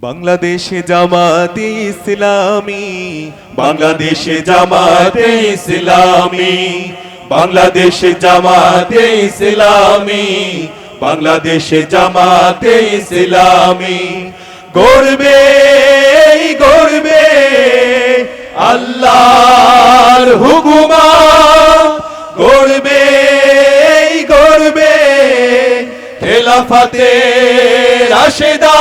বাংলাদেশে জামাতে ইসলামী, বাংলাদেশে জামাতে ইসলামী, বাংলাদেশে জামাতে ইসলামী, বাংলাদেশে জামাতে ইসলামী। গর্বে গর্বে আল্লাহর হুকুমত, গর্বে গর্বে খেলাফতে রাশেদা।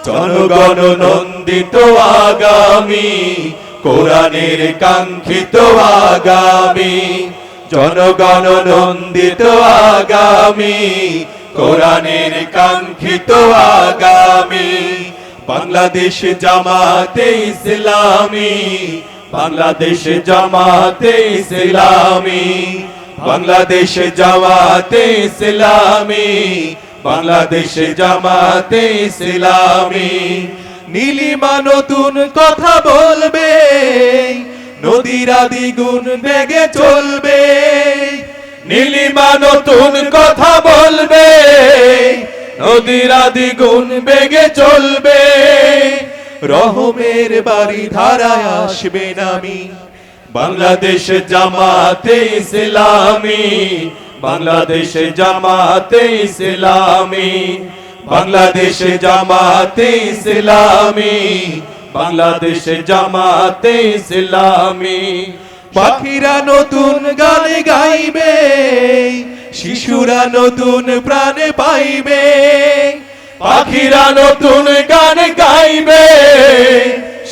জনগণ নন্দিত আগামী, কোরআনের কাঙ্ক্ষিত আগামী। জনগণ নন্দিত আগামী, কোরআনের কাঙ্ক্ষিত আগামী। বাংলাদেশ জামাতে ইসলামী, বাংলাদেশ জামাতে ইসলামী, বাংলাদেশ জামাতে ইসলামী, বাংলাদেশ জামাতে ইসলামী। নীলিমা নতুন কথা বলবে, নদীরা দ্বিগুণ বেগে চলবে। নীলিমা নতুন কথা বলবে, নদীরা দ্বিগুণ বেগে চলবে। রহমের বাড়ি ধারায় আসবে নামি, বাংলাদেশ জামাতে ইসলামী, বাংলাদেশ জামাতে ইসলামী, বাংলাদেশ জামাতে ইসলামী, বাংলাদেশ জামাতে ইসলামী। পাখিরা নতুন গান গাইবে, শিশুরা নতুন প্রাণ পাইবে। পাখিরা নতুন গান গাইবে,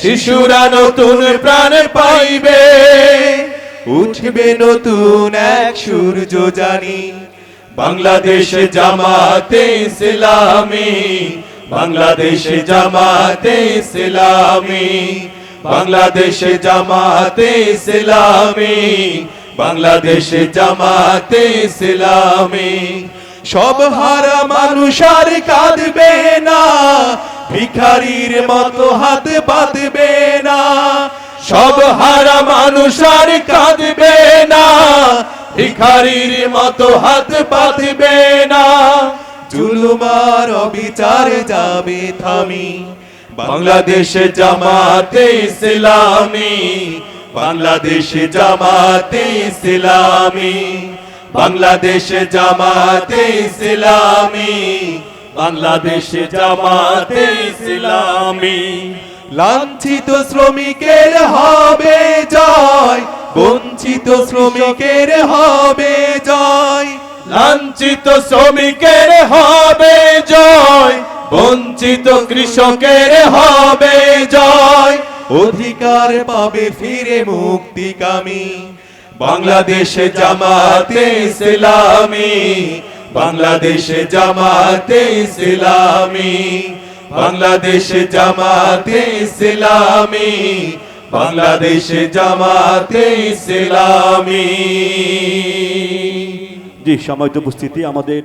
শিশুরা নতুন প্রাণ পাইবে। উঠবে নতুন এক সূর্য জানি, বাংলাদেশ জামাতে ইসলামী, বাংলাদেশ জামাতে ইসলামী, বাংলাদেশ জামাতে ইসলামী, বাংলাদেশ জামাতে ইসলামী। সব হারা মানুষ আর কাঁদবে না, ভিখারির মতো হাত বাঁধবে না। সব হারা মানুষ আর কাঁদবে না, ভিখারির মতো হাত বাঁধবে না। জুলুম আর অবিচার যাবে থামি, বাংলাদেশ জামাতে ইসলামী, বাংলাদেশ জামাতে ইসলামী, বাংলাদেশ জামাতে ইসলামী, বাংলাদেশ জামাতে ইসলামী। লাঞ্ছিত শ্রমিকের হবে জয়, বঞ্চিত শ্রমিকের হবে জয়। লাঞ্ছিত শ্রমিকের হবে জয়, বঞ্চিত কৃষকের হবে জয়। অধিকার পাবে ফিরে মুক্তিকামী, বাংলাদেশ জামাতে ইসলামী, বাংলাদেশ জামাতে ইসলামী, বাংলাদেশ জামাতে ইসলামী, বাংলাদেশ জামাতে ইসলামী। জি, সম্মানিত উপস্থিতি, আমাদের